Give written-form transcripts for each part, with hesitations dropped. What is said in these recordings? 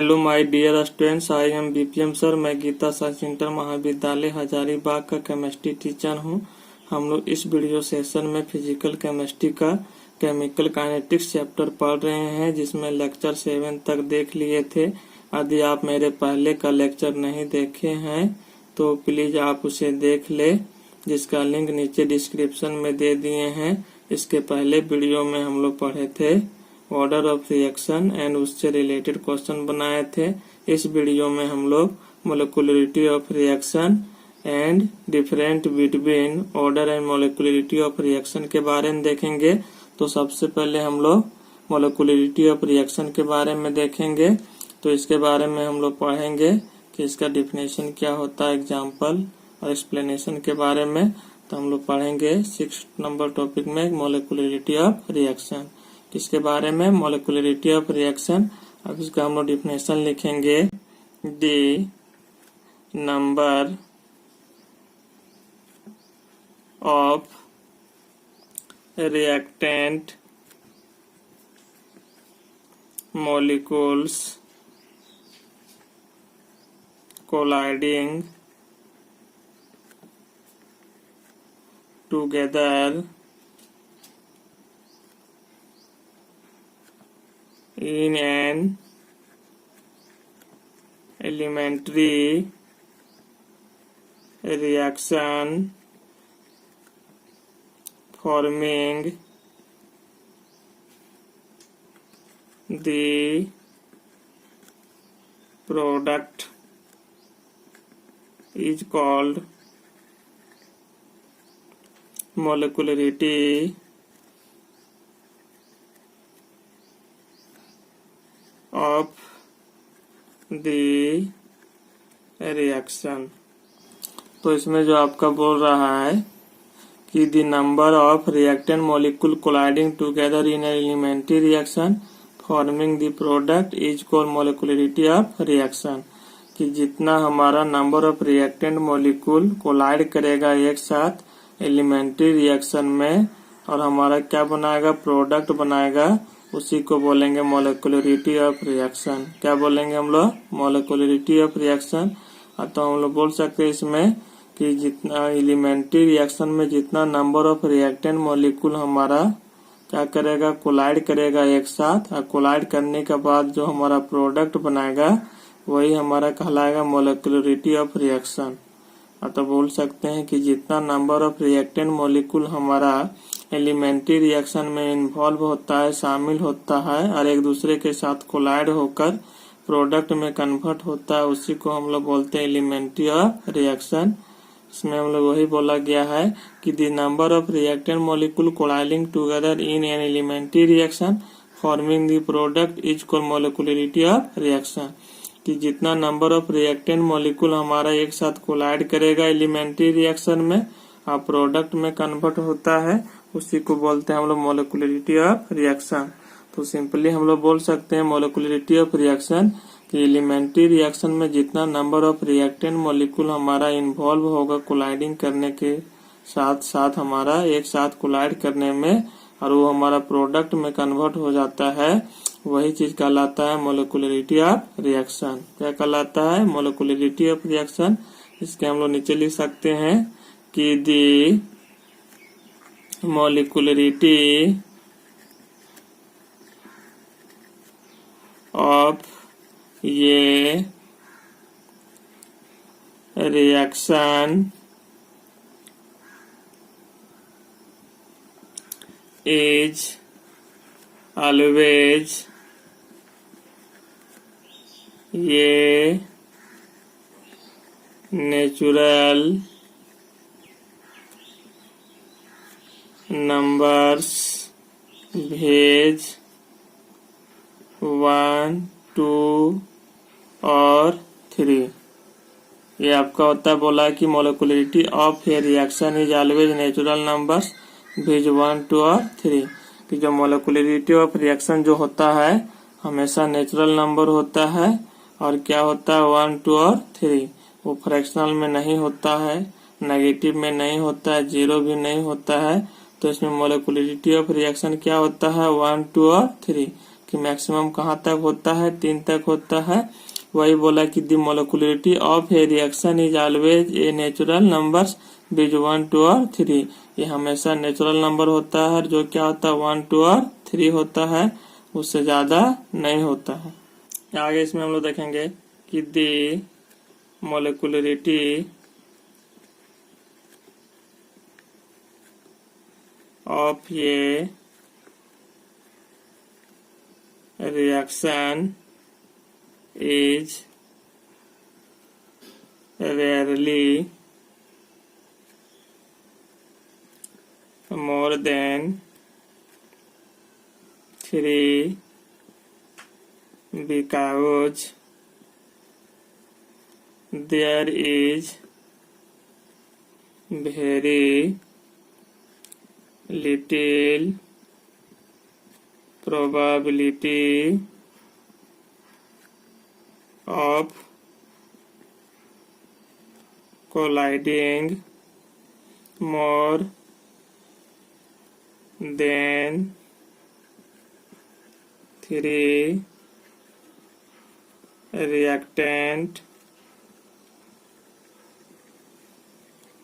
Hello my dear students, I am BPM sir. मैं Geeta science inter महाविद्यालय हजारीबाग का chemistry teacher हूं। हम लोग इस वीडियो सेशन में फिजिकल केमिस्ट्री का केमिकल काइनेटिक्स चैप्टर पढ़ रहे हैं, जिसमें लेक्चर 7 तक देख लिए थे। यदि आप मेरे पहले का लेक्चर नहीं देखे हैं तो प्लीज आप उसे देख ले, जिसका लिंक नीचे डिस्क्रिप्शन में दे दिए हैं। इसके पहले वीडियो में हम लोग पढ़े थे ऑर्डर ऑफ रिएक्शन एंड उससे रिलेटेड क्वेश्चन बनाए थे। इस वीडियो में हम लोग molecularity of reaction and different between order and molecularity of reaction के बारे में देखेंगे। तो सबसे पहले हम लोग मोलिकुलरिटी ऑफ रिएक्शन के बारे में देखेंगे। तो इसके बारे में हम लोग पढ़ेंगे कि इसका डिफिनेशन क्या होता है, एग्जाम्पल और एक्सप्लेनेशन के बारे में। तो हम लोग पढ़ेंगे 6 नंबर टॉपिक में मोलिकुलरिटी ऑफ रिएक्शन। इसके बारे में मोलिकुलरिटी ऑफ रिएक्शन। अब इसका हम लोग डिफिनेशन लिखेंगे। The number of reactant molecules colliding together in an elementary reaction forming the product is called molicularity of the reaction। तो इसमें जो आपका बोल रहा है कि the number of reactant molecule colliding together in elementary reaction forming the product is called molecularity of reaction. कि जितना हमारा number of reactant molecule collide करेगा एक साथ एलिमेंट्री रिएक्शन में और हमारा क्या बनाएगा, प्रोडक्ट बनाएगा, उसी को बोलेंगे मोलिकुलरिटी ऑफ रिएक्शन। क्या बोलेंगे हम लोग, मोलिकुलरिटी ऑफ रिएक्शन। तो हम लोग बोल सकते हैं इसमें कि जितना एलिमेंट्री रिएक्शन में जितना नंबर ऑफ रिएक्टेंट मॉलिक्यूल हमारा क्या करेगा, कोलाइड करेगा एक साथ, और कोलाइड करने के बाद जो हमारा प्रोडक्ट बनाएगा वही हमारा कहलाएगा मोलिकुलरिटी ऑफ रिएक्शन। तो बोल सकते हैं कि जितना नंबर ऑफ रिएक्टेंट मॉलिक्यूल हमारा एलिमेंट्री रिएक्शन में इन्वॉल्व होता है, शामिल होता है और एक दूसरे के साथ कोलाइड होकर प्रोडक्ट में कन्वर्ट होता है, उसी को हम लोग बोलते हैं एलिमेंट्री ऑफ रिएक्शन। इसमें हम लोग वही बोला गया है कि the number of reactant molecule colliding together in an elementary reaction forming the product is called molecularity of reaction. कि जितना नंबर ऑफ रिएक्टेंट मॉलिक्यूल हमारा एक साथ कोलाइड करेगा एलिमेंट्री रिएक्शन में और प्रोडक्ट में कन्वर्ट होता है, उसी को बोलते हैं हम लोग मोलिकुलरिटी ऑफ रिएक्शन। तो सिंपली हम लोग बोल सकते हैं मोलिकुलरिटी ऑफ रिएक्शन कि एलिमेंट्री रिएक्शन में जितना नंबर ऑफ रिएक्टेंट मॉलिक्यूल हमारा इन्वॉल्व होगा कोलाइडिंग करने के साथ साथ हमारा एक साथ कोलाइड करने में और वो हमारा प्रोडक्ट में कन्वर्ट हो जाता है, वही चीज कहलाता है मोलिकुलरिटी ऑफ रिएक्शन। क्या कहलाता है, मोलिकुलरिटी ऑफ रिएक्शन। इसके हम लोग नीचे लिख सकते हैं कि दी मोलिकुलरिटी ऑफ ये reaction is always a natural numbers भेज 1, 2 और 3। ये आपका होता है बोला कि molecularity of a reaction is always natural numbers भेज 1, 2 और 3। कि जो मोलिकुलरिटी ऑफ रिएक्शन जो होता है हमेशा नेचुरल नंबर होता है और क्या होता है 1, 2 और 3। वो फ्रैक्शनल में नहीं होता है, नेगेटिव में नहीं होता है, जीरो भी नहीं होता है। तो इसमें मोलिकुलरिटी ऑफ रिएक्शन क्या होता है 1, 2 और 3। कि मैक्सिमम कहाँ तक होता है, 3 तक होता है। वही बोला कि the molecularity of a reaction is always a natural numbers बीच 1, 2 और 3। ये हमेशा नेचुरल नंबर होता है, जो क्या होता है 1, 2 और 3 होता है, उससे ज्यादा नहीं होता है। आगे इसमें हम लोग देखेंगे कि the molecularity of a reaction is rarely more than 3 because there is very little probability of colliding more than 3 reactant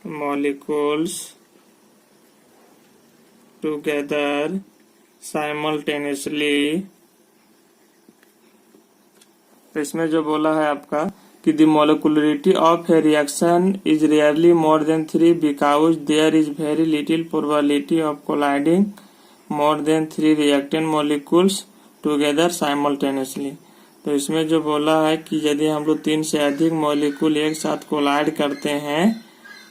molecules together simultaneously। तो इसमें जो बोला है आपका कि the molecularity of a reaction is rarely more than 3 because there is very little probability of colliding more than 3 reactant molecules together simultaneously. तो इसमें जो बोला है कि यदि हम लोग 3 से अधिक मॉलिक्यूल एक साथ कोलाइड करते हैं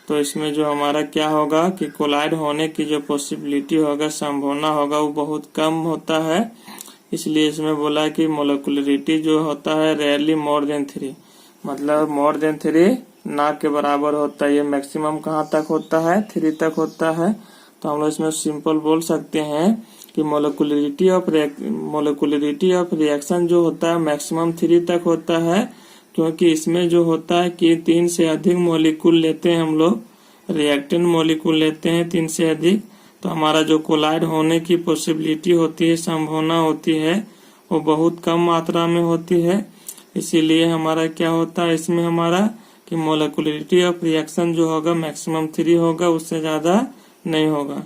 तो इसमें जो हमारा क्या होगा कि कोलाइड होने की जो पॉसिबिलिटी होगा, संभावना होगा, वो बहुत कम होता है। इसलिए इसमें बोला कि मोलिकुलरिटी जो होता है रेयरली मोर देन 3, मतलब मोर देन 3 ना के बराबर होता है। ये मैक्सिमम कहाँ तक होता है, 3 तक होता है। तो हम लोग इसमें सिंपल बोल सकते हैं कि मोलिकुलरिटी ऑफ रिएक्शन जो होता है मैक्सिमम 3 तक होता है, क्योंकि इसमें जो होता है कि 3 से अधिक मॉलिक्यूल लेते हैं हम लोग, रिएक्टेंट मॉलिक्यूल लेते हैं 3 से अधिक, तो हमारा जो कोलाइड होने की पॉसिबिलिटी होती है, संभावना होती है, वो बहुत कम मात्रा में होती है। इसीलिए हमारा क्या होता है इसमें हमारा कि मोलिकुलरिटी ऑफ रिएक्शन जो होगा मैक्सिमम 3 होगा, उससे ज्यादा नहीं होगा।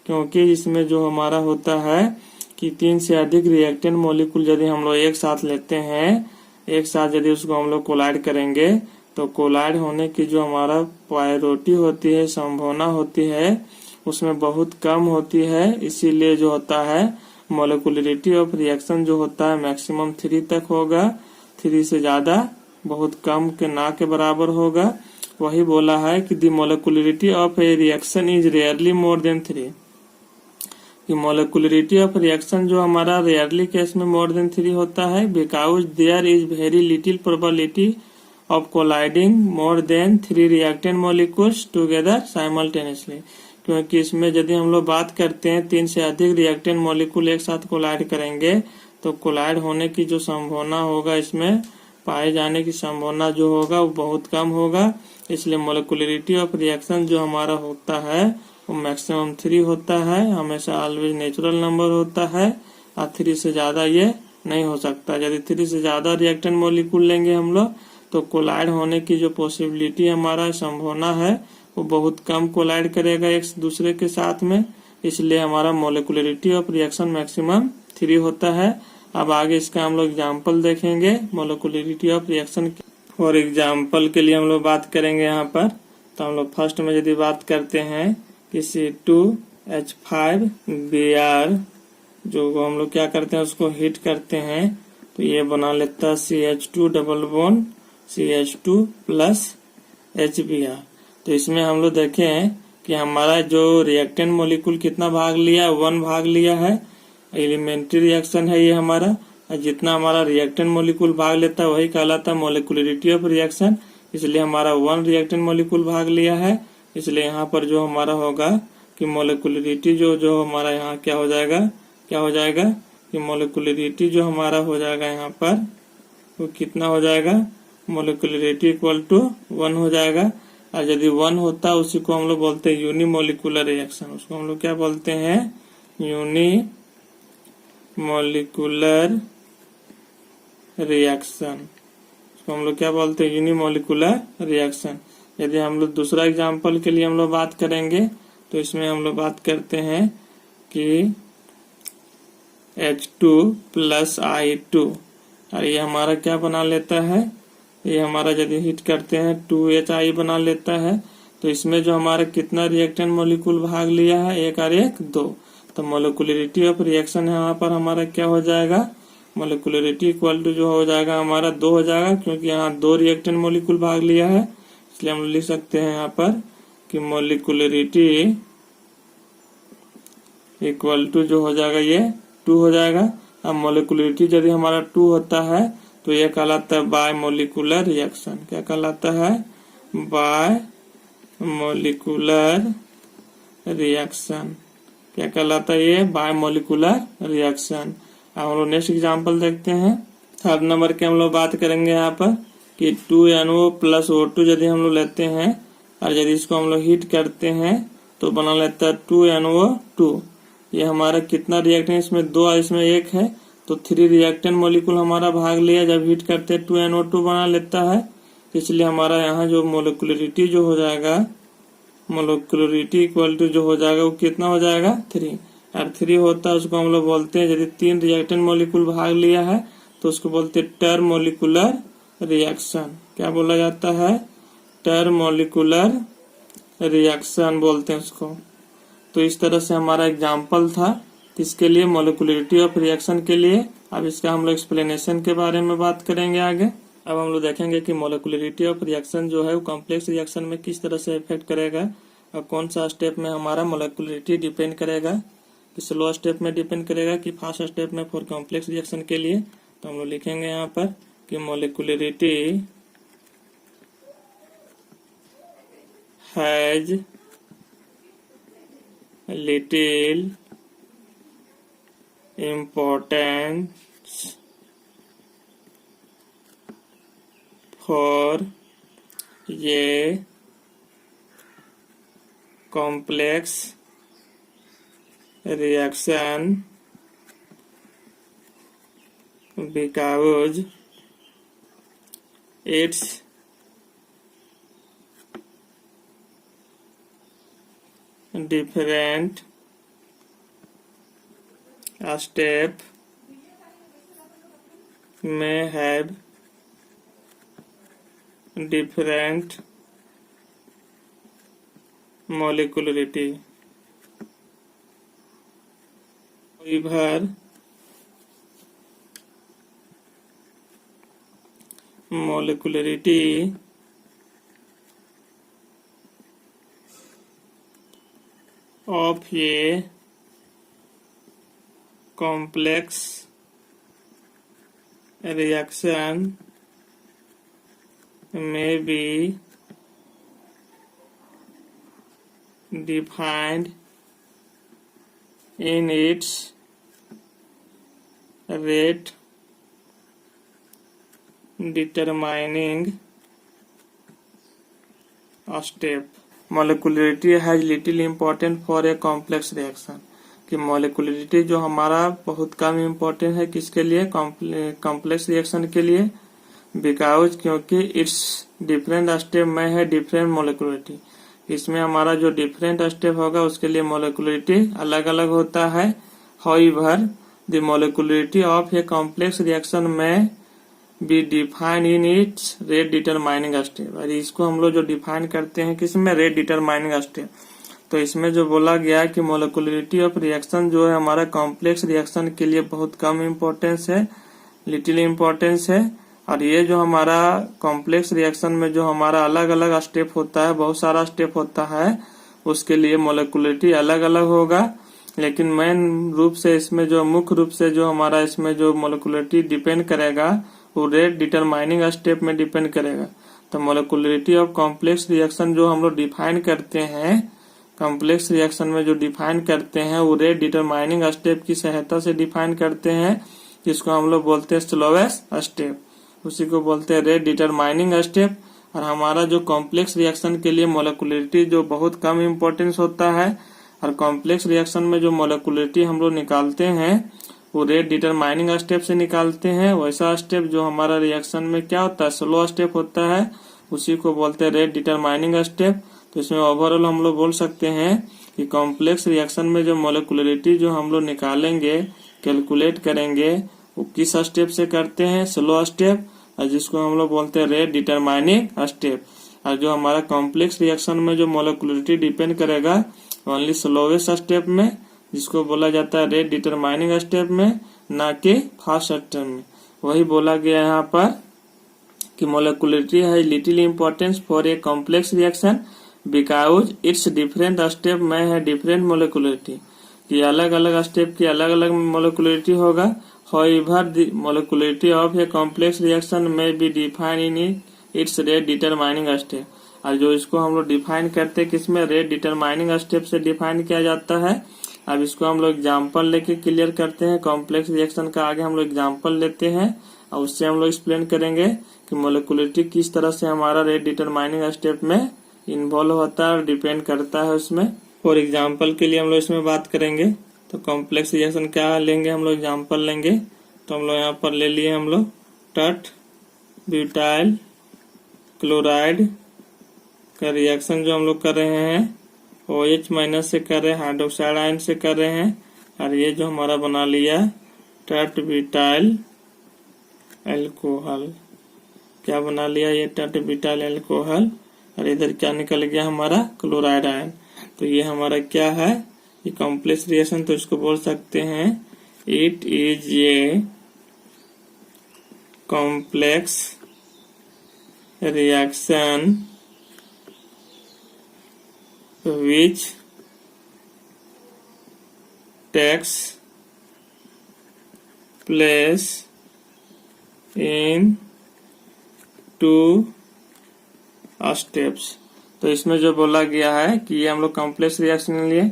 क्योंकि इसमें जो हमारा होता है कि 3 से अधिक रिएक्टेंट मॉलिक्यूल यदि हम लोग एक साथ लेते हैं, एक साथ यदि उसको हम लोग कोलाइड करेंगे तो कोलाइड होने की जो हमारा प्रायोरिटी होती है, संभावना होती है, उसमें बहुत कम होती है। इसीलिए जो होता है मोलिकुलरिटी ऑफ रिएक्शन जो होता है मैक्सिमम 3 तक होगा, 3 से ज्यादा बहुत कम के ना के बराबर होगा। वही बोला है कि the molecularity of a reaction is rarely more than 3, कि मोलिकुलरिटी ऑफ रिएक्शन जो हमारा रेयरली केस में मोर देन 3 होता है, because there is very little probability of colliding more than 3 reactant molecules together simultaneously. क्योंकि इसमें यदि हम लोग बात करते हैं 3 से अधिक रिएक्टेंट मॉलिक्यूल एक साथ कोलाइड करेंगे तो कोलाइड होने की जो संभावना होगा, इसमें पाए जाने की संभावना जो होगा वो बहुत कम होगा। इसलिए मोलिकुलरिटी ऑफ रिएक्शन जो हमारा होता है वो मैक्सिमम 3 होता है, हमेशा ऑलवेज नेचुरल नंबर होता है, और 3 से ज्यादा ये नहीं हो सकता। यदि 3 से ज्यादा रिएक्टेंट मॉलिक्यूल लेंगे हम लोग तो कोलाइड होने की जो पॉसिबिलिटी हमारा संभावना है वो बहुत कम कोलाइड करेगा एक दूसरे के साथ में। इसलिए हमारा मोलिकुलरिटी ऑफ रिएक्शन मैक्सिमम 3 होता है। अब आगे इसका हम लोग एग्जाम्पल देखेंगे molecularity of reaction. For example के लिए हम लोग बात करेंगे यहाँ पर। तो हम लोग फर्स्ट में यदि बात करते हैं कि C2H5Br जो हम लोग क्या करते हैं उसको हीट करते हैं तो ये बना लेता है CH2 double bond CH2 plus HBr। तो इसमें हम लोग देखे हैं कि हमारा जो रिएक्टेंट मॉलिक्यूल कितना भाग लिया है, 1 भाग लिया है। एलिमेंट्री रिएक्शन है ये हमारा, जितना हमारा रिएक्टेंट मॉलिक्यूल भाग लेता है वही कहलाता है मोलिकुलरिटी ऑफ रिएक्शन। इसलिए हमारा 1 रिएक्टेंट मॉलिक्यूल भाग लिया है। इसलिए यहाँ पर जो हमारा होगा कि मोलिकुलरिटी जो हमारा यहाँ क्या हो जाएगा कि मोलिकुलरिटी जो हमारा हो जाएगा यहाँ पर वो कितना हो जाएगा, मोलिकुलरिटी इक्वल टू 1 हो जाएगा। और यदि 1 होता है उसी को हम लोग बोलते हैं यूनिमोलिकुलर रिएक्शन। उसको हम लोग क्या बोलते हैं, यूनी मॉलिक्यूलर रिएक्शन, इसको हम लोग क्या बोलते हैं, यूनिमॉलिक्यूलर रिएक्शन। यदि हम लोग दूसरा एग्जांपल के लिए हम लोग बात करेंगे तो इसमें हम लोग बात करते हैं कि H2 प्लस I2, और ये हमारा क्या बना लेता है, ये हमारा यदि हिट करते हैं 2HI बना लेता है। तो इसमें जो हमारा कितना रिएक्टेंट मॉलिक्यूल भाग लिया है, एक और एक दो, तो मॉलिक्यूलरिटी ऑफ रिएक्शन यहाँ पर हमारा क्या हो जाएगा, मॉलिक्यूलरिटी इक्वल टू जो हो जाएगा हमारा 2 हो जाएगा, क्योंकि यहाँ 2 रिएक्टेंट मॉलिक्यूल भाग लिया है, इसलिए हम लिख सकते हैं यहाँ पर कि मॉलिक्यूलरिटी इक्वल टू जो हो जाएगा ये 2 हो जाएगा। अब मॉलिक्यूलरिटी यदि हमारा 2 होता है तो ये कहलाता है बाय मॉलिक्यूलर रिएक्शन। क्या कहलाता है, बाय मॉलिक्यूलर रिएक्शन। क्या कहलाता है ये, बाय मॉलिक्यूलर रिएक्शन। अब हम लोग नेक्स्ट एग्जांपल देखते हैं। थर्ड नंबर के हम लोग बात करेंगे यहाँ पर कि 2NO प्लस O2 यदि हम लोग लेते हैं और यदि इसको हम लोग हीट करते हैं तो बना लेता है 2NO2। ये हमारा कितना रिएक्टेंट, इसमें 2 इसमें 1 है, तो 3 रिएक्टेंट मॉलिक्यूल हमारा भाग लिया, जब हीट करते हैं 2NO2 बना लेता है। इसलिए हमारा यहाँ जो मॉलिक्यूलरिटी जो हो जाएगा, मॉलिक्यूलरिटी इक्वल टू जो हो जाएगा वो कितना हो जाएगा, 3। और 3 होता है उसको हम लोग बोलते हैं, यदि 3 रिएक्टेंट मॉलिक्यूल भाग लिया है तो उसको बोलते हैं टर मॉलिक्यूलर रिएक्शन। क्या बोला जाता है, टर मॉलिक्यूलर रिएक्शन बोलते हैं उसको। तो इस तरह से हमारा एग्जाम्पल था इसके लिए, मॉलिक्यूलरिटी ऑफ रिएक्शन के लिए। अब इसका हम लोग एक्सप्लेनेशन के बारे में बात करेंगे आगे। अब हम लोग देखेंगे कि मॉलिक्यूलरिटी ऑफ रिएक्शन जो है वो कॉम्प्लेक्स रिएक्शन में किस तरह से इफेक्ट करेगा और कौन सा स्टेप में हमारा मॉलिक्यूलरिटी डिपेंड करेगा, कि स्लो स्टेप में डिपेंड करेगा कि फास्ट स्टेप में फॉर कॉम्प्लेक्स रिएक्शन के लिए। तो हम लोग लिखेंगे यहाँ पर कि molecularity has little importance for a complex reaction because its different step may have different molecularity. However, molecularity of a complex reaction may be defined in its rate determining step. Molecularity has little importance for a complex reaction. कि molecularity जो हमारा बहुत कम important है किसके लिए, complex reaction के लिए, because क्योंकि इट्स डिफरेंट स्टेप में है डिफरेंट मॉलिक्यूलरिटी। इसमें हमारा जो डिफरेंट स्टेप होगा उसके लिए मॉलिक्यूलरिटी अलग अलग होता है। However the molecularity of a complex reaction may be define in its rate determining step. और इसको हम लोग जो डिफाइन करते हैं किसमें, रेट डिटरमाइनिंग स्टेप। तो इसमें जो बोला गया है कि मॉलिक्यूलरिटी ऑफ रिएक्शन जो है हमारा कॉम्प्लेक्स रिएक्शन के लिए बहुत कम इम्पोर्टेंस है, लिटिल इम्पोर्टेंस है। और ये जो हमारा कॉम्प्लेक्स रिएक्शन में जो हमारा अलग अलग स्टेप होता है, बहुत सारा स्टेप होता है, उसके लिए मॉलिक्यूलरिटी अलग अलग होगा। लेकिन मेन रूप से इसमें जो मुख्य रूप से जो हमारा इसमें जो मॉलिक्यूलरिटी डिपेंड करेगा वो रेट डिटरमाइनिंग स्टेप में डिपेंड करेगा। तो मॉलिक्यूलरिटी ऑफ कॉम्प्लेक्स रिएक्शन जो हम लोग डिफाइन करते हैं, कॉम्प्लेक्स रिएक्शन में जो डिफाइन करते हैं वो रेट डिटरमाइनिंग स्टेप की सहायता से डिफाइन करते हैं, जिसको हम लोग बोलते हैं स्लोवेस्ट स्टेप, उसी को बोलते हैं रेट डिटरमाइनिंग स्टेप। और हमारा जो कॉम्प्लेक्स रिएक्शन के लिए मॉलिक्यूलरिटी जो बहुत कम इम्पोर्टेंस होता है, और कॉम्प्लेक्स रिएक्शन में जो मॉलिक्यूलरिटी हम लोग निकालते हैं वो रेट डिटरमाइनिंग स्टेप से निकालते हैं। वैसा स्टेप जो हमारा रिएक्शन में क्या होता है, स्लो स्टेप होता है, उसी को बोलते हैं रेट डिटरमाइनिंग स्टेप। तो इसमें ओवरऑल हम लोग बोल सकते हैं कि कॉम्प्लेक्स रिएक्शन में जो मोलिकुलरिटी जो हम लोग निकालेंगे, कैलकुलेट करेंगे, वो किस स्टेप से करते हैं, स्लो स्टेप, और जिसको हम लोग बोलते हैं रेट डिटरमाइनिंग स्टेप। और जो हमारा कॉम्प्लेक्स रिएक्शन में जो मोलिकुलरिटी डिपेंड करेगा ओनली स्लोवेस्ट स्टेप में, जिसको बोला जाता है रेट डिटरमाइनिंग स्टेप में, ना कि फास्ट स्टेप में। वही बोला गया यहाँ पर कि मोलिकुलरिटी है little importance for a complex reaction because it's different step में है डिफरेंट मोलिकुलरिटी, कि अलग अलग स्टेप की अलग अलग मोलिकुलरिटी होगा। However, the molecularity of a complex reaction may be defined in its rate determining step। और जो इसको हम लोग डिफाइन करते हैं किसमें, रेट डिटरमाइनिंग स्टेप से डिफाइन किया जाता है। अब इसको हम लोग एग्जाम्पल लेके क्लियर करते हैं। कॉम्प्लेक्स रिएक्शन का आगे हम लोग एग्जाम्पल लेते हैं और उससे हम लोग एक्सप्लेन करेंगे कि मोलिकुलरिटी किस तरह से हमारा रेट डिटरमाइनिंग स्टेप में इन्वॉल्व होता है और डिपेंड करता है उसमें। फॉर एग्जाम्पल के लिए हम लोग इसमें बात करेंगे तो कॉम्प्लेक्स रिएक्शन क्या लेंगे, हम लोग एग्जाम्पल लेंगे। तो हम लोग यहाँ पर ले लिए हम लोग टट ब्यूटाइल क्लोराइड का रिएक्शन जो हम लोग कर रहे हैं OH माइनस से कर रहे हैं, हाइड्रोक्साइड आयन से कर रहे हैं। और ये जो हमारा बना लिया टट ब्यूटाइल एल्कोहल, क्या बना लिया ये टट ब्यूटाइल एल्कोहल, और इधर क्या निकल गया हमारा क्लोराइड आयन। तो ये हमारा क्या है, ये कॉम्प्लेक्स रिएक्शन। तो इसको बोल सकते हैं it is a complex reaction which takes place in 2 steps. तो इसमें जो बोला गया है कि ये हम लोग कॉम्प्लेक्स रिएक्शन के लिए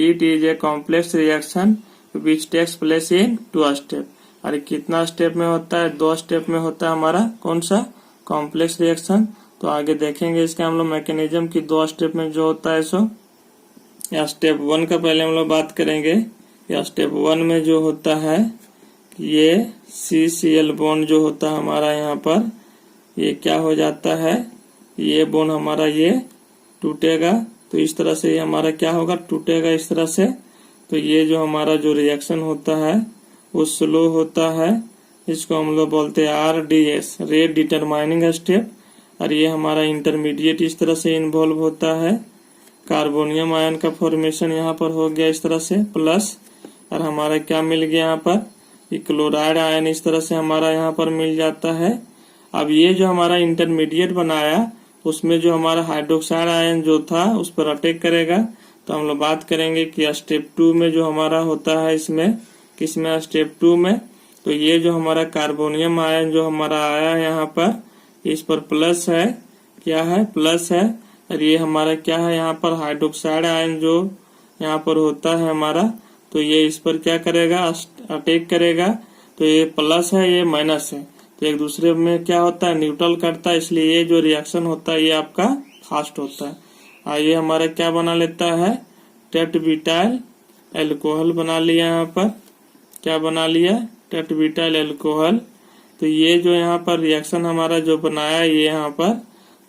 it is a complex reaction which takes place in 2 step. और कितना स्टेप में होता है, 2 स्टेप में होता है हमारा कौन सा कॉम्प्लेक्स रिएक्शन। तो आगे देखेंगे इसका हम लोग मैकेनिज्म की 2 स्टेप में जो होता है सो। या स्टेप 1 का पहले हम लोग बात करेंगे। या स्टेप 1 में जो होता है ये CCl बॉन्ड जो होता है हमारा यहाँ पर, ये क्या हो जाता है, ये बॉन्ड हमारा ये टूटेगा। तो इस तरह से ये हमारा क्या होगा, टूटेगा इस तरह से। तो ये जो हमारा जो रिएक्शन होता है वो स्लो होता है। इसको हम लोग बोलते हैं RDS रेट डिटरमाइनिंग स्टेप। और ये हमारा इंटरमीडिएट इस तरह से इन्वॉल्व होता है। कार्बोनियम आयन का फॉर्मेशन यहाँ पर हो गया इस तरह से प्लस, और हमारा क्या मिल गया यहाँ पर, ये क्लोराइड आयन इस तरह से हमारा यहाँ पर मिल जाता है। अब ये जो हमारा इंटरमीडिएट बनाया उसमें जो हमारा हाइड्रोक्साइड आयन जो था उस पर अटैक करेगा। तो हम लोग बात करेंगे कि स्टेप 2 में जो हमारा होता है इसमें, किसमें, स्टेप 2 में। तो ये जो हमारा कार्बोनियम आयन जो हमारा आया है यहाँ पर, इस पर प्लस है, क्या है, प्लस है। और ये हमारा क्या है यहाँ पर, हाइड्रोक्साइड आयन जो यहाँ पर होता है हमारा, तो ये इस पर क्या करेगा, अटैक करेगा। तो ये प्लस है, ये माइनस है, तो एक दूसरे में क्या होता है, न्यूट्रल करता है। इसलिए ये जो रिएक्शन होता है ये आपका फास्ट होता है। ये हमारा क्या बना लेता है, टट ब्यूटाइल एल्कोहल बना लिया यहाँ पर, क्या बना लिया, टट ब्यूटाइल एल्कोहल। तो ये जो यहाँ पर रिएक्शन हमारा जो बनाया ये यहाँ पर,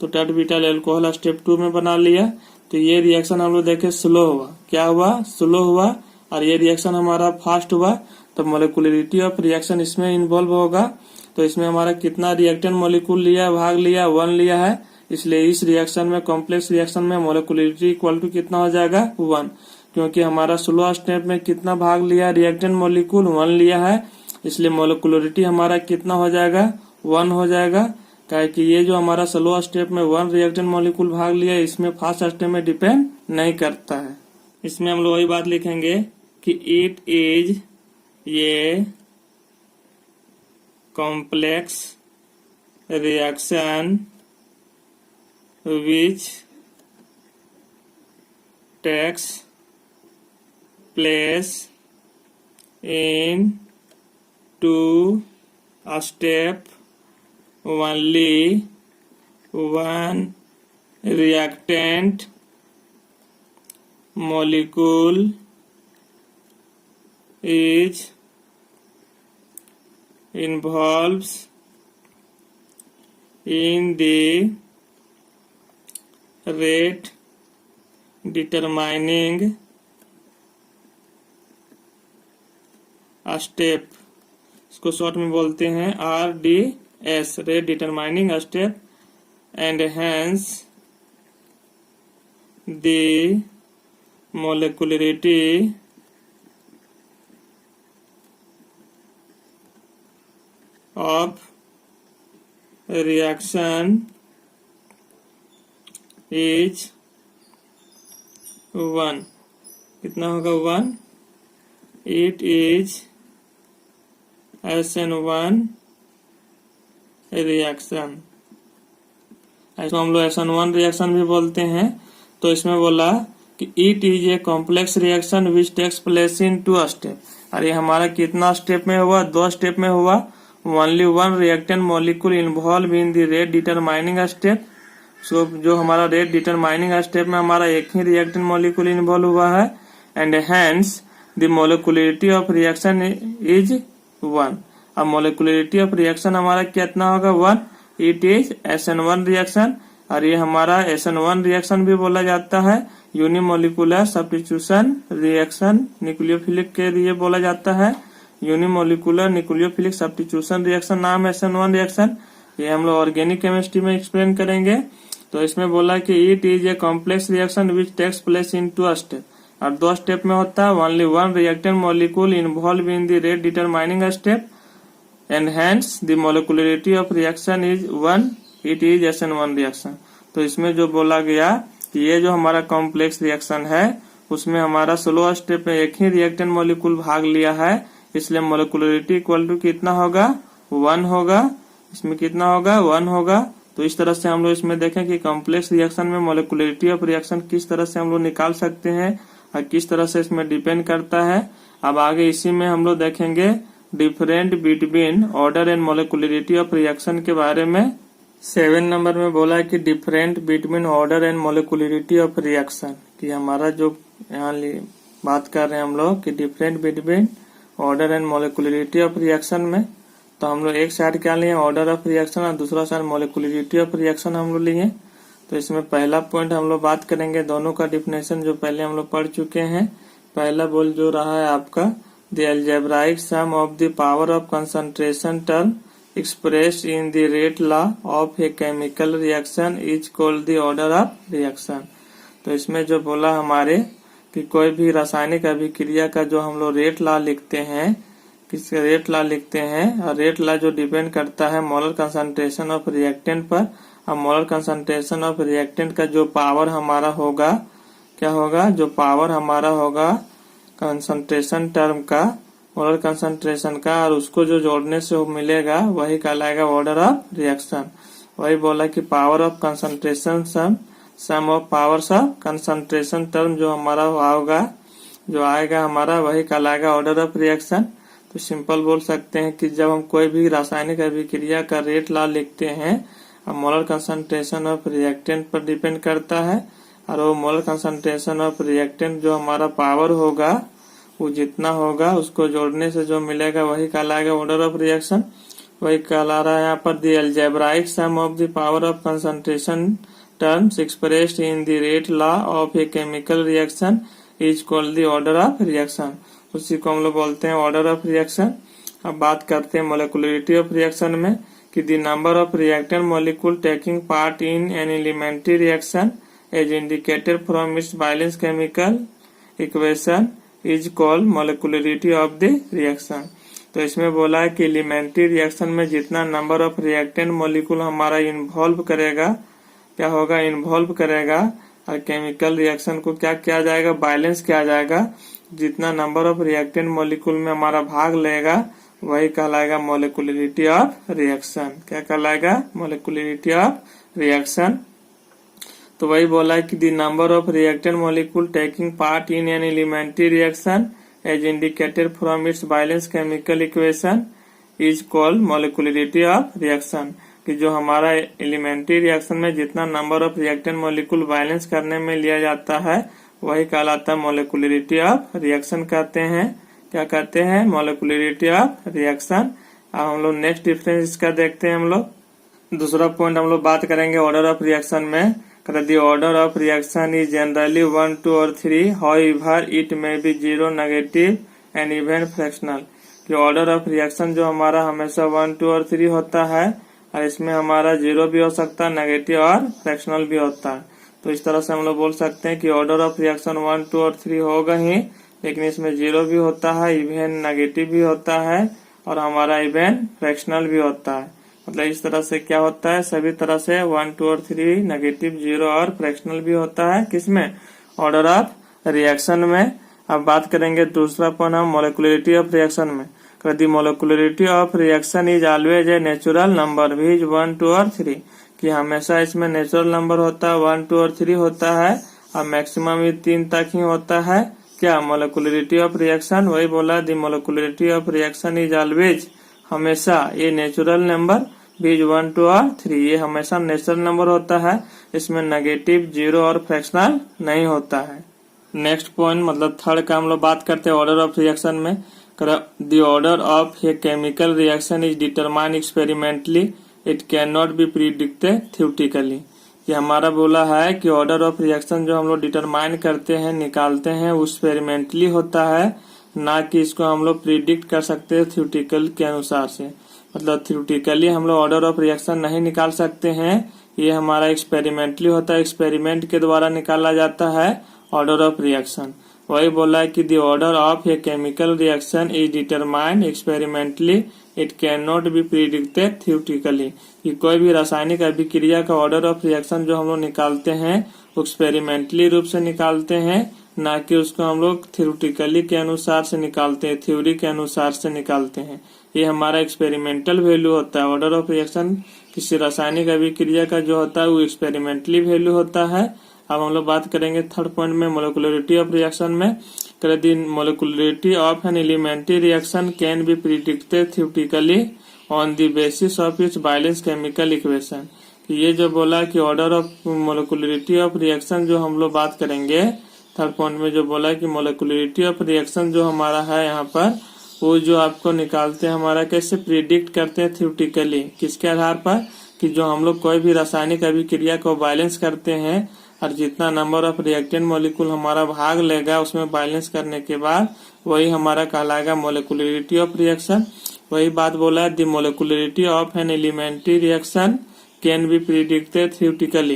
तो टट ब्यूटाइल एल्कोहल स्टेप 2 में बना लिया। तो ये रिएक्शन हम लोग देखे स्लो हुआ, क्या हुआ, स्लो हुआ। और ये रिएक्शन हमारा फास्ट हुआ। तो मोलिकुलरिटी ऑफ रिएक्शन इसमें इन्वॉल्व होगा। तो इसमें हमारा कितना रिएक्टेंट मोलिक्यूल लिया, भाग लिया, 1 लिया है। इसलिए इस रिएक्शन में, कॉम्प्लेक्स रिएक्शन में मोलिकुलरिटी इक्वल टू कितना हो जाएगा, 1, क्योंकि हमारा स्लो स्टेप में कितना भाग लिया, रिएक्टेंट मोलिक्यूल 1 लिया है। इसलिए मोलिकुलरिटी हमारा कितना हो जाएगा, 1 हो जाएगा। क्या कि ये जो हमारा स्लो स्टेप में 1 रिएक्टेंट मोलिक्यूल भाग लिया, इसमें फास्ट स्टेप में डिपेंड नहीं करता है। इसमें हम लोग वही बात लिखेंगे कि इट इज ये complex reaction which takes place in 2 step, only one reactant molecule is involves in the rate determining step, इसको शॉर्ट में बोलते हैं RDS, rate determining step, and hence the molecularity of reaction is 1। कितना होगा 1? It is SN1 reaction. इसको हम लोग SN1 reaction भी बोलते हैं। तो इसमें बोला कि it is a complex reaction which takes place in 2 step. और ये हमारा कितना स्टेप में हुआ? 2 स्टेप में हुआ। Only 1 reactant molecule involve in the rate determining step. So जो हमारा रेट डिटरमाइनिंग स्टेप में हमारा एक ही रिएक्टेंट मॉलिक्यूल इन्वॉल्व हुआ है। And hence the molecularity of reaction is 1। अब मोलिकुलरिटी ऑफ रिएक्शन हमारा कितना होगा? 1। It is SN1 reaction. और ये हमारा SN1 रिएक्शन भी बोला जाता है। यूनिमोलिकुलर सब्स्टिट्यूशन रिएक्शन न्यूक्लियोफिलिक के लिए बोला जाता है। यूनिमोलिकुलर न्यूक्लियोफिलिक सब्स्टिट्यूशन रिएक्शन नाम है SN1 रिएक्शन। ये हम लोग ऑर्गेनिक केमिस्ट्री में एक्सप्लेन करेंगे। तो इसमें बोला कि it is a complex reaction which takes place in 2 step. और 2 स्टेप में होता है। Only 1 reactant molecule involve in the rate determining step, and hence the molecularity of reaction is 1। It is SN1 reaction. तो इसमें जो बोला गया कि ये जो हमारा कॉम्प्लेक्स रिएक्शन है उसमें हमारा स्लो स्टेप में एक ही रिएक्टेंट मॉलिक्यूल भाग लिया है, इसलिए मोलिकुलरिटी इक्वल टू कितना होगा? 1 होगा। इसमें कितना होगा? 1 होगा। तो इस तरह से हम लोग इसमें देखें कि कॉम्प्लेक्स रिएक्शन में मोलिकुलरिटी ऑफ रिएक्शन किस तरह से हम लोग निकाल सकते हैं और किस तरह से इसमें डिपेंड करता है। अब आगे इसी में हम लोग देखेंगे different between order and molecularity of reaction के बारे में। 7 नंबर में बोला है कि different between order and molecularity of reaction, कि हमारा जो यहाँ बात कर रहे हैं हम लोग कि different between order and molecularity of reaction में। तो हम लोग एक साइड क्या लिए? ऑर्डर ऑफ रिएक्शन, और दूसरा साइड मोलिकुलरिटी ऑफ रिएक्शन हम लोग लिए। तो इसमें पहला पॉइंट हम लोग बात करेंगे दोनों का डिफिनेशन जो पहले हम लोग पढ़ चुके हैं। पहला बोल जो रहा है आपका the algebraic sum of the power of concentration term expressed in the rate law of a chemical reaction is called the order of reaction। तो इसमें जो बोला हमारे कि कोई भी रासायनिक अभिक्रिया का जो हम लोग रेट लॉ लिखते हैं, किसका रेट लॉ लिखते हैं, और रेट लॉ जो डिपेंड करता है मोलर कंसंट्रेशन ऑफ रिएक्टेंट पर। और मोलर कंसंट्रेशन ऑफ रिएक्टेंट का जो पावर हमारा होगा, क्या होगा? जो पावर हमारा होगा कंसंट्रेशन टर्म का, मोलर कंसंट्रेशन का, और उसको जो जोड़ने से मिलेगा वही कहलाएगा ऑर्डर ऑफ रिएक्शन। वही बोला कि power of concentration sum of powers of concentration term जो हमारा होगा, जो आएगा हमारा, वही कहलाएगा ऑर्डर ऑफ रिएक्शन। तो सिंपल बोल सकते हैं कि जब हम कोई भी रासायनिक अभिक्रिया का रेट लॉ लिखते हैं, मोलर कंसंट्रेशन ऑफ रिएक्टेंट पर डिपेंड करता है, और वो मोलर कंसंट्रेशन ऑफ रिएक्टेंट जो हमारा पावर होगा वो जितना होगा उसको जोड़ने से जो मिलेगा वही कहलाएगा ऑर्डर ऑफ रिएक्शन। वही कहला रहा है यहाँ पर the algebraic sum of the power of concentration terms expressed in the rate law of a chemical reaction is called the order of reaction. उसी को हम लोग बोलते हैं ऑर्डर ऑफ रिएक्शन। अब बात करते हैं मोलिकुलरिटी ऑफ रिएक्शन में कि the number of reactant molecule taking part in an elementary reaction as indicated from its balance chemical equation is called molecularity of the reaction. तो इसमें बोला है कि एलिमेंट्री रिएक्शन में जितना नंबर ऑफ रिएक्टेंट मॉलिक्यूल हमारा इन्वॉल्व करेगा, क्या होगा? इन्वॉल्व करेगा, और केमिकल रिएक्शन को क्या किया जाएगा? बैलेंस किया जाएगा। जितना नंबर ऑफ रिएक्टेंट मॉलिक्यूल में हमारा भाग लेगा वही कहलाएगा मोलिकुलरिटी ऑफ रिएक्शन। क्या कहलाएगा? Molecularity of reaction. तो वही बोला है कि the number of reactant molecule taking part in an elementary reaction as indicated from its balance chemical equation is called molecularity of reaction. कि जो हमारा एलिमेंट्री रिएक्शन में जितना number of reactant molecule balance करने में लिया जाता है वही कहलाता है मोलिकुलरिटी ऑफ रिएक्शन कहते हैं। क्या कहते हैं? Molecularity of reaction. अब हम लोग नेक्स्ट डिफरेंस इसका देखते हैं। हम लोग दूसरा पॉइंट हम लोग बात करेंगे ऑर्डर ऑफ रिएक्शन में। The order of reaction is generally 1, 2 और 3, however it may be 0, negative and even fractional. कि ऑर्डर ऑफ रिएक्शन जो हमारा हमेशा 1, 2 और 3 होता है, और इसमें हमारा 0 भी हो सकता है, नेगेटिव और फ्रैक्शनल भी होता है। तो इस तरह से हम लोग बोल सकते हैं कि ऑर्डर ऑफ रिएक्शन 1, 2 और 3 होगा ही, लेकिन इसमें 0 भी होता है, इवन नेगेटिव भी होता है, और हमारा इवन फ्रैक्शनल भी होता है। मतलब इस तरह से क्या होता है, सभी तरह से 1, 2 और 3, नेगेटिव, 0 और फ्रैक्शनल भी होता है। किसमें? ऑर्डर ऑफ रिएक्शन में। अब बात करेंगे दूसरा पॉइंट हम मोलिकुलरिटी ऑफ रिएक्शन में। The molecularity of reaction is always a natural number which 1, 2 और 3। कि हमेशा इसमें नेचुरल नंबर होता है, 1, 2 और 3 होता है, और मैक्सिमम ये 3 तक ही होता है। क्या? Molecularity of reaction. वही बोला, the molecularity of reaction is always, हमेशा, ये नेचुरल नंबर बीज 1, 2 और 3, ये हमेशा नेचुरल नंबर होता है, इसमें नेगेटिव, 0 और फ्रैक्शनल नहीं होता है। नेक्स्ट पॉइंट मतलब थर्ड का हम लोग बात करते हैं ऑर्डर ऑफ रिएक्शन में। The order of a chemical reaction is determined experimentally, it can not be predicted theoretically. ये हमारा बोला है कि ऑर्डर ऑफ रिएक्शन जो हम लोग डिटरमाइन करते हैं, निकालते हैं, वो एक्सपेरिमेंटली होता है, ना कि इसको हम लोग प्रिडिक्ट कर सकते हैं थ्योरेटिकल के अनुसार से। मतलब थ्योरेटिकली हम लोग ऑर्डर ऑफ रिएक्शन नहीं निकाल सकते हैं, ये हमारा एक्सपेरिमेंटली होता है, एक्सपेरिमेंट के द्वारा निकाला जाता है ऑर्डर ऑफ रिएक्शन। वही बोला है कि the order of a chemical reaction is determined experimentally, it can not be predicted theoretically. कि कोई भी रासायनिक अभिक्रिया का ऑर्डर ऑफ रिएक्शन जो हम लोग निकालते हैं, एक्सपेरिमेंटली रूप से निकालते हैं, ना कि उसको हम लोग थ्योरेटिकली के अनुसार से निकालते हैं, थ्योरी के अनुसार से निकालते हैं। ये हमारा एक्सपेरिमेंटल वैल्यू होता है। ऑर्डर ऑफ रिएक्शन किसी रासायनिक अभिक्रिया का जो होता है वो एक्सपेरिमेंटली वैल्यू होता है। अब हम लोग बात करेंगे थर्ड पॉइंट में मोलिकुलरिटी ऑफ रिएक्शन में। Molecularity of an elementary reaction can be predicted theoretically on the basis of its balance chemical equation. ये जो बोला कि order of molecularity of reaction जो हम लोग बात करेंगे थर्ड पॉइंट में, जो बोला कि मोलिकुलरिटी ऑफ रिएक्शन जो हमारा है यहाँ पर, वो जो आपको निकालते हैं हमारा कैसे प्रिडिक्ट करते हैं थ्योरेटिकली, किसके आधार पर? कि जो हम लोग कोई भी रासायनिक अभिक्रिया को बैलेंस करते हैं, और जितना नंबर ऑफ रिएक्टेंट मॉलिक्यूल हमारा भाग लेगा उसमें बैलेंस करने के बाद वही हमारा कहलाएगा मोलिकुलरिटी ऑफ रिएक्शन। वही बात बोला है, the molecularity of an elementary reaction can be predicted theoretically.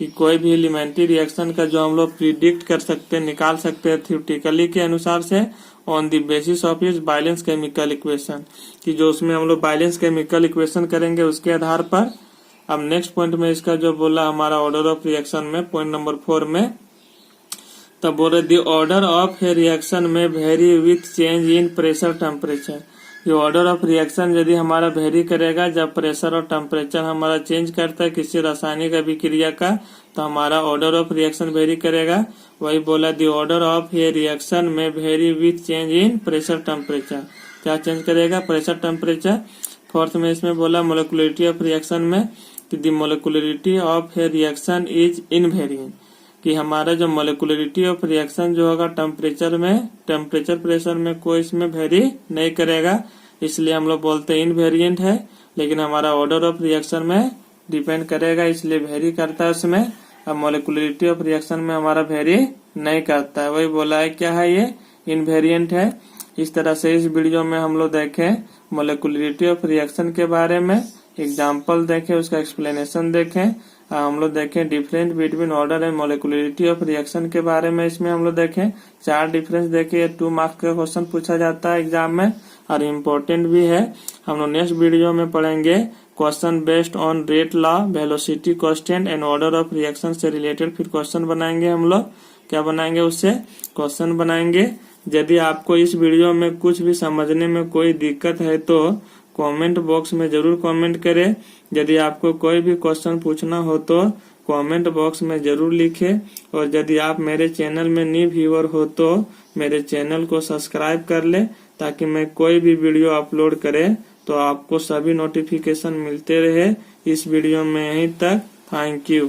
कि कोई भी एलिमेंट्री रिएक्शन का जो हम लोग प्रिडिक्ट कर सकते हैं, निकाल सकते हैं थ्योरेटिकली के अनुसार से, on the basis of its balance chemical equation. कि जो उसमें हम लोग बैलेंस केमिकल इक्वेशन करेंगे उसके आधार पर। अब नेक्स्ट पॉइंट में इसका जो बोला हमारा ऑर्डर ऑफ रिएक्शन में, पॉइंट नंबर 4 में, तब बोले the order of a reaction may vary with change in pressure temperature. ये ऑर्डर ऑफ रिएक्शन यदि हमारा वेरी करेगा जब प्रेशर और टेम्परेचर हमारा चेंज करता है किसी रासायनिक अभिक्रिया का, तो हमारा ऑर्डर ऑफ रिएक्शन वेरी करेगा। वही बोला the order of a reaction may vary with change in pressure temperature. क्या चेंज करेगा? Pressure temperature. फोर्थ में इसमें बोला मोलिकुलरिटी ऑफ रिएक्शन में कि the molecularity of a reaction is invariant. कि हमारा जो मोलिकुलरिटी ऑफ रिएक्शन जो होगा टेम्परेचर में, टेम्परेचर प्रेशर में कोई इसमें वेरी नहीं करेगा, इसलिए हम लोग बोलते हैं इनवेरिएंट है। लेकिन हमारा ऑर्डर ऑफ रिएक्शन में डिपेंड करेगा, इसलिए वेरी करता है उसमें। अब मोलिकुलरिटी ऑफ रिएक्शन में हमारा वेरी नहीं करता है। वही बोला है क्या है, ये इनवेरिएंट है। इस तरह से इस वीडियो में हम लोग देखें मोलिकुलरिटी ऑफ रिएक्शन के बारे में, एग्जाम्पल देखें, उसका एक्सप्लेनेशन देखें। हम लोग देखें difference between order and molecularity of reaction के बारे में। इसमें हम लोग देखें 4 डिफरेंस देखे, 2 मार्क्स का क्वेश्चन पूछा जाता है एग्जाम में और इम्पोर्टेंट भी है। हम लोग नेक्स्ट वीडियो में पढ़ेंगे question based on rate law, velocity constant and order of reaction से रिलेटेड फिर क्वेश्चन बनाएंगे। हम लोग क्या बनाएंगे, उससे क्वेश्चन बनाएंगे। यदि आपको इस वीडियो में कुछ भी समझने में कोई दिक्कत है तो कमेंट बॉक्स में जरूर कमेंट करें। यदि आपको कोई भी क्वेश्चन पूछना हो तो कमेंट बॉक्स में जरूर लिखें। और यदि आप मेरे चैनल में न्यू व्यूअर हो तो मेरे चैनल को सब्सक्राइब कर ले, ताकि मैं कोई भी वीडियो अपलोड करे तो आपको सभी नोटिफिकेशन मिलते रहे। इस वीडियो में यहीं तक, थैंक यू।